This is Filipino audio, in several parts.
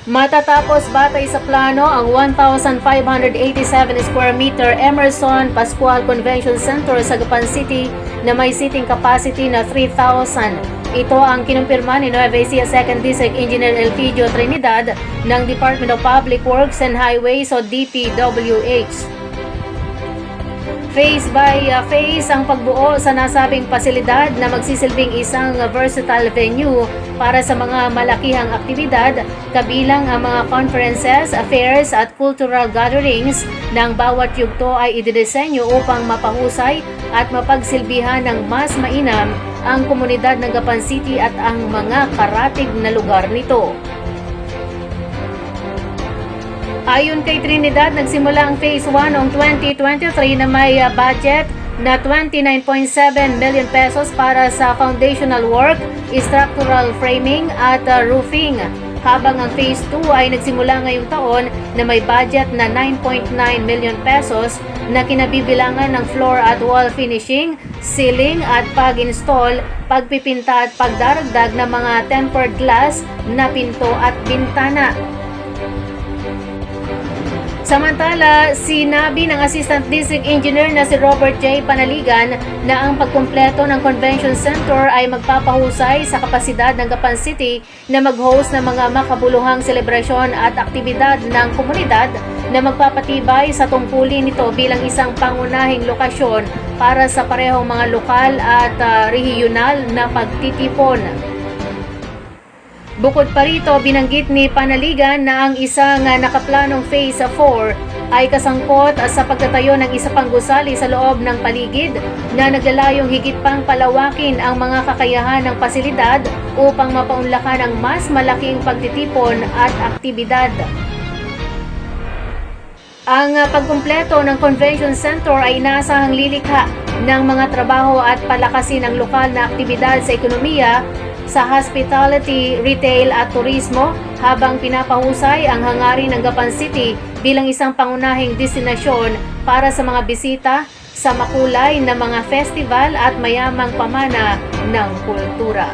Matatapos batay sa plano ang 1,587 square meter Emerson Pascual Convention Center sa Gapan City na may seating capacity na 3,000. Ito ang kinumpirma ni Nueva Ecija 2nd District Engineer Elpidio Trinidad ng Department of Public Works and Highways o DPWH. Phase by phase ang pagbuo sa nasabing pasilidad na magsisilbing isang versatile venue para sa mga malakihang aktibidad kabilang ang mga conferences, affairs at cultural gatherings ng bawat yugto ay ididisenyo upang mapahusay at mapagsilbihan ng mas mainam ang komunidad ng Gapan City at ang mga karatig na lugar nito. Ayon kay Trinidad, nagsimula ang Phase 1 noong 2023 na may budget na 29.7 million pesos para sa foundational work, structural framing at roofing. Habang ang Phase 2 ay nagsimula ngayong taon na may budget na 9.9 million pesos na kinabibilangan ng floor at wall finishing, ceiling at pag-install, pagpipinta at pagdaragdag ng mga tempered glass na pinto at bintana. Samantala, sinabi ng Assistant District Engineer na si Robert J. Panaligan na ang pagkumpleto ng Convention Center ay magpapahusay sa kapasidad ng Gapan City na mag-host ng mga makabuluhang selebrasyon at aktibidad ng komunidad na magpapatibay sa tungkulin nito bilang isang pangunahing lokasyon para sa parehong mga lokal at regional na pagtitipon. Bukod pa rito, binanggit ni Panaligan na ang isang nakaplanong Phase 4 ay kasangkot sa pagtatayo ng isa pang gusali sa loob ng paligid na naglalayong higit pang palawakin ang mga kakayahan ng pasilidad upang mapaunlakan ang mas malaking pagtitipon at aktibidad. Ang pagkumpleto ng Convention Center ay inaasahang lilikha ng mga trabaho at palakasin ang lokal na aktibidad sa ekonomiya, sa hospitality, retail at turismo habang pinapahusay ang hangarin ng Gapan City bilang isang pangunahing destinasyon para sa mga bisita sa makulay na mga festival at mayamang pamana ng kultura.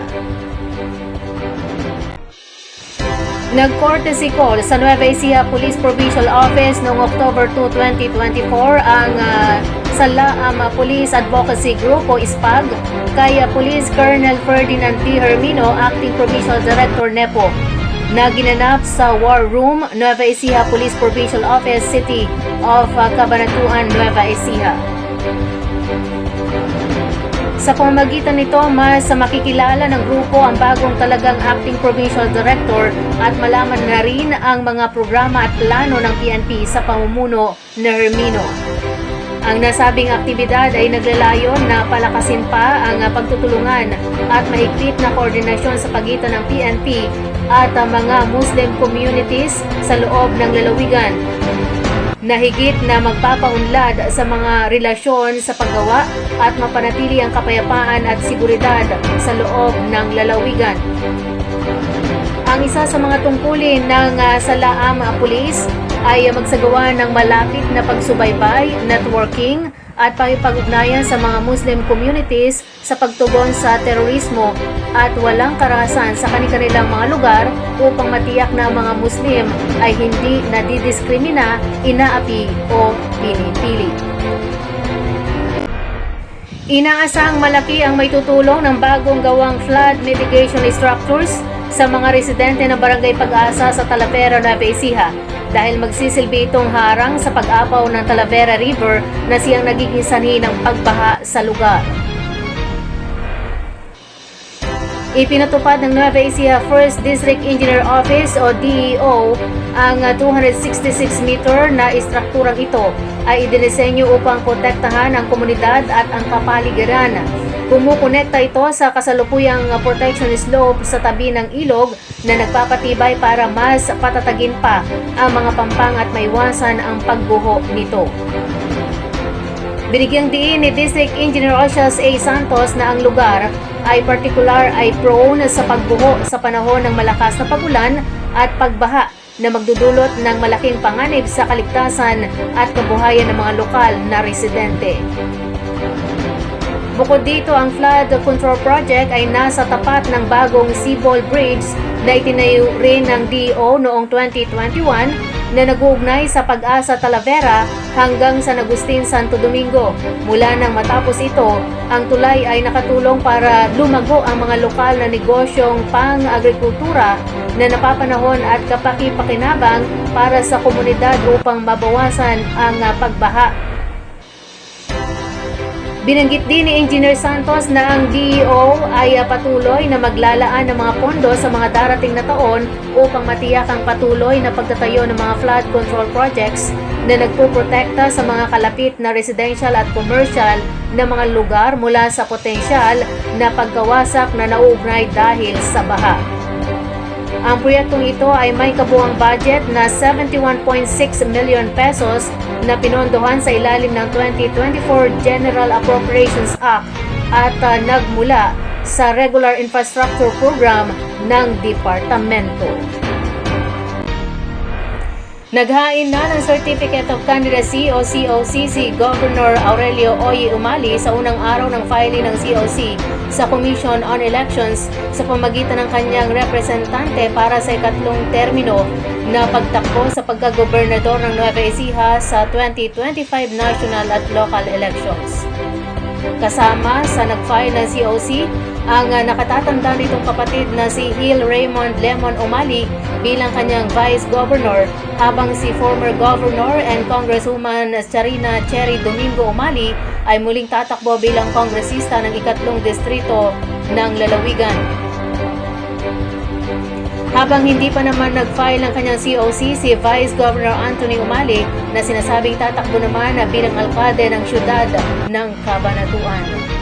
Nag-courtesy call sa Nueva Ecija Police Provincial Office noong October 2, 2024 ang Salaam Police Advocacy Group o ISPAG kay Police Colonel Ferdinand T. Hermino, Acting Provincial Director NEPO, na ginanap sa War Room, Nueva Ecija Police Provincial Office, City of Cabanatuan, Nueva Ecija. Sa pamamagitan nito, mas makikilala ng grupo ang bagong talagang Acting Provincial Director at malaman na rin ang mga programa at plano ng PNP sa pamumuno ni Hermino. Ang nasabing aktibidad ay naglalayon na palakasin pa ang pagtutulungan at mahigpit na koordinasyon sa pagitan ng PNP at mga Muslim communities sa loob ng lalawigan, na higit na magpapaunlad sa mga relasyon sa paggawa at mapanatili ang kapayapaan at seguridad sa loob ng lalawigan. Ang isa sa mga tungkulin ng Salaam Police ay magsagawa ng malapit na pagsubaybay, networking at pakipag-ugnayan sa mga Muslim communities sa pagtugon sa terorismo at walang karahasan sa kanilang mga lugar upang matiyak na ang mga Muslim ay hindi nadidiskrimina, inaapi o pinipili. Inaasahang malaki ang maitutulong ng bagong gawang flood mitigation structures sa mga residente ng Barangay Pag-asa sa Talavera, Nueva Ecija dahil magsisilbi itong harang sa pag-apaw ng Talavera River na siyang nagiging sanhi ng pagbaha sa lugar. Ipinatupad ng Nueva Ecija 1st District Engineer Office o DEO ang 266 meter na istrukturang ito ay idinisenyo upang protektahan ang komunidad at ang kapaligiran. Kumukonekta ito sa kasalukuyang protection slope sa tabi ng ilog na nagpapatibay para mas patatagin pa ang mga pampang at maiwasan ang pagguho nito. Binigyang diin ni District Engineer Osias A. Santos na ang lugar ay partikular ay prone sa pagbuho sa panahon ng malakas na pagulan at pagbaha na magdudulot ng malaking panganib sa kaligtasan at kabuhayan ng mga lokal na residente. Bukod dito, ang flood control project ay nasa tapat ng bagong Sibol Bridge na itinayo rin ng DO noong 2021 na nag-uugnay sa Pag-asa Talavera hanggang San Agustin, Santo Domingo. Mula nang matapos ito, ang tulay ay nakatulong para lumago ang mga lokal na negosyong pang-agrikultura na napapanahon at kapaki-pakinabang para sa komunidad upang mabawasan ang pagbaha. Binanggit din ni Engineer Santos na ang DEO ay patuloy na maglalaan ng mga pondo sa mga darating na taon upang matiyak ang patuloy na pagtatayo ng mga flood control projects na nagpuprotekta sa mga kalapit na residential at commercial na mga lugar mula sa potensyal na pagkawasak na nauugnay dahil sa baha. Ang proyektong ito ay may kabuuang budget na 71.6 million pesos na pinondohan sa ilalim ng 2024 General Appropriations Act at nagmula sa Regular Infrastructure Program ng Departamento. Naghain na ng Certificate of Candidacy o COC si Governor Aurelio Oye Umali sa unang araw ng filing ng COC sa Commission on Elections sa pamagitan ng kanyang representante para sa ikatlong termino na pagtakbo sa pagkagobernador ng Nueva Ecija sa 2025 national at local elections. Kasama sa nag-file ng COC ang nakatatanda nitong kapatid na si Hill Raymond Lemon Umali bilang kanyang Vice Governor, habang si former Governor and Congresswoman Charina Cherry Domingo Umali ay muling tatakbo bilang kongresista ng ikatlong distrito ng Lalawigan. Habang hindi pa naman nag-file ng kanyang COC, si Vice Governor Anthony Umali na sinasabing tatakbo naman na bilang alkalde ng siyudad ng Cabanatuan.